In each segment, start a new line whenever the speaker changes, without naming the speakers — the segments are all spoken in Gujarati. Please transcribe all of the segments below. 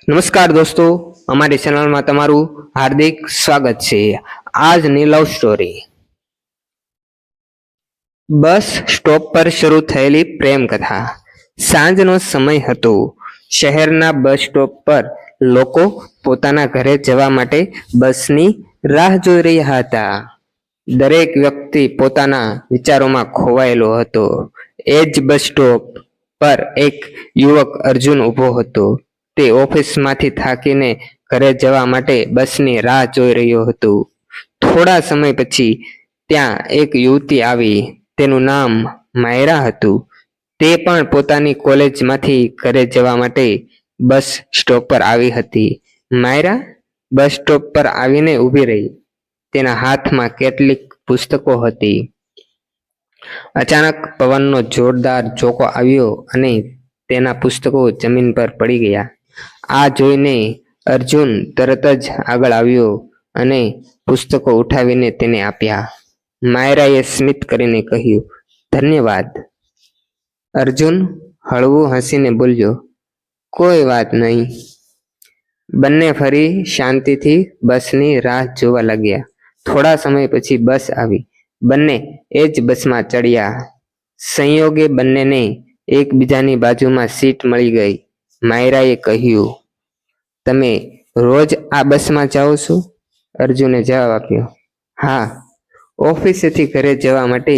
નમસ્કાર દોસ્તો, અમારી ચેનલમાં તમારું હાર્દિક સ્વાગત છે। આજની લવ સ્ટોરી બસ સ્ટોપ પર શરૂ થયેલી પ્રેમ કથા। સાંજનો સમય હતો। શહેરના બસ સ્ટોપ પર લોકો પોતાના ઘરે જવા માટે બસની રાહ જોઈ રહ્યા હતા। દરેક વ્યક્તિ પોતાના વિચારોમાં ખોવાયેલો હતો। એ જ બસ સ્ટોપ પર એક યુવક અર્જુન ઊભો હતો। તે ઓફિસમાંથી થાકીને ઘરે જવા માટે બસની રાહ જોઈ રહ્યો હતો। થોડા સમય પછી ત્યાં એક યુવતી આવી। તેનું નામ માયરા હતું। તે પણ પોતાની કોલેજમાંથી ઘરે જવા માટે બસ સ્ટોપ પર આવી હતી। માયરા બસ સ્ટોપ પર આવીને ઊભી રહી। તેના હાથમાં કેટલીક પુસ્તકો હતી। અચાનક પવનનો જોરદાર ઝોકો આવ્યો અને તેના પુસ્તકો જમીન પર પડી ગયા। આ જોઈને અર્જુન તરત જ આગળ આવ્યો અને પુસ્તકો ઉઠાવીને તેને આપ્યા। માયરાએ સ્મિત કરીને કહ્યું, ધન્યવાદ। અર્જુન હળવું હસીને બોલ્યો, કોઈ વાત નહીં। બંને ફરી શાંતિથી બસની રાહ જોવા લાગ્યા। થોડા સમય પછી બસ આવી। બંને એ જ બસમાં ચડ્યા। સંયોગે બંનેને એકબીજાની બાજુમાં સીટ મળી ગઈ। માયરાએ કહ્યું, તમે રોજ આ બસમાં જાઓ છો? અર્જુને જવાબ આપ્યો, હા, ઓફિસેથી ઘરે જવા માટે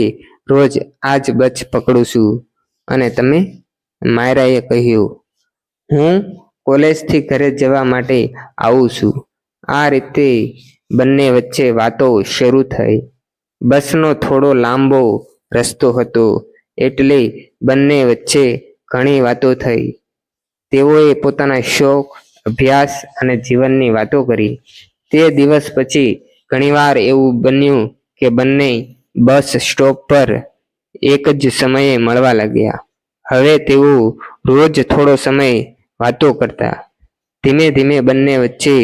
રોજ આ જ બસ પકડું છું। અને તમે? માયરાએ કહ્યું, હું કોલેજથી ઘરે જવા માટે આવું છું। આ રીતે બંને વચ્ચે વાતો શરૂ થઈ। બસનો થોડો લાંબો રસ્તો હતો એટલે બંને વચ્ચે ઘણી વાતો થઈ। તેઓએ પોતાના શોખ, અભ્યાસ અને જીવનની વાતો કરી। તે દિવસ પછી ઘણીવાર એવું બન્યું કે બંને બસ સ્ટોપ પર એક જ સમયે મળવા લાગ્યા। હવે તેઓ રોજ થોડો સમય વાતો કરતા। ધીમે ધીમે બંને વચ્ચે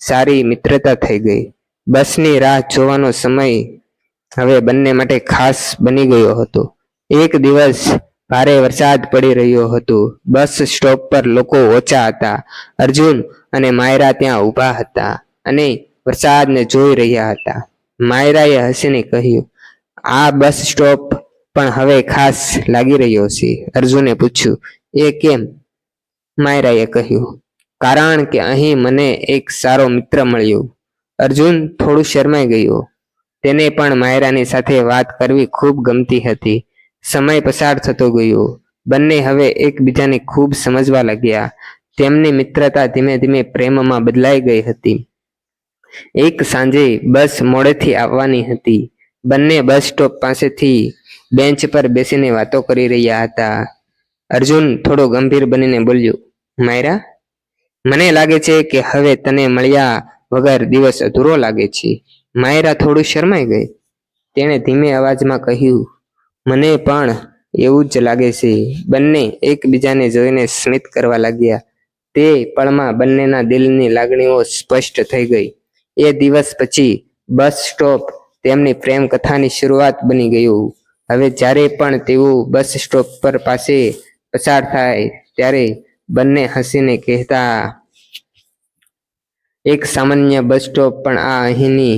સારી મિત્રતા થઈ ગઈ। બસની રાહ જોવાનો સમય હવે બંને માટે ખાસ બની ગયો હતો। એક દિવસ ભારે વરસાદ પડી રહ્યો હતો। બસ સ્ટોપ પર લોકો ઓછા હતા। અર્જુન અને માયરા ત્યાં ઊભા હતા અને વરસાદને જોઈ રહ્યા હતા। માયરાએ હસીને કહ્યું, આ બસ સ્ટોપ પણ હવે ખાસ લાગી રહ્યો છે। અર્જુને પૂછ્યું, એ કેમ? માયરાએ કહ્યું, કારણ કે અહીં મને એક સારો મિત્ર મળ્યો। અર્જુન થોડું શરમાઈ ગયો। તેને પણ માયરાની સાથે વાત કરવી ખૂબ ગમતી હતી। સમય પસાર થતો ગયો। બંને હવે એકબીજાને ખૂબ સમજવા લાગ્યા। તેમની મિત્રતા ધીમે ધીમે પ્રેમમાં બદલાઈ ગઈ હતી। એક સાંજે બસ મોડેથી આવવાની હતી। બંને બસ સ્ટોપ પાસેથી બેન્ચ પર બેસીને વાતો કરી રહ્યા હતા। અર્જુન થોડો ગંભીર બનીને બોલ્યો, માયરા, મને લાગે છે કે હવે તને મળ્યા વગર દિવસ અધૂરો લાગે છે। માયરા થોડું શરમાઈ ગઈ। તેણે ધીમે અવાજમાં કહ્યું, મને પણ એવું જ લાગે છે। બંને એકબીજાને જોઈને સ્મિત કરવા લાગ્યા। તે પળમાં બંનેના દિલની લાગણીઓ સ્પષ્ટ થઈ ગઈ। એ દિવસ પછી બસ સ્ટોપ તેમની પ્રેમ કથાની શરૂઆત બની ગયું। હવે જ્યારે પણ તેઓ બસ સ્ટોપ પર પાસે પસાર થાય ત્યારે બંને હસીને કહેતા, એક સામાન્ય બસ સ્ટોપ પણ આ અહીંની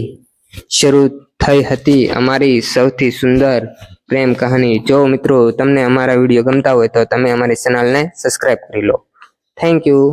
શરૂ થઈ હતી અમારી સૌથી સુંદર પ્રેમ કહાની। જો મિત્રો તમને અમારા વિડીયો ગમતા હોય તો તમે અમારી ચેનલને સબસ્ક્રાઇબ કરી લો। Thank you.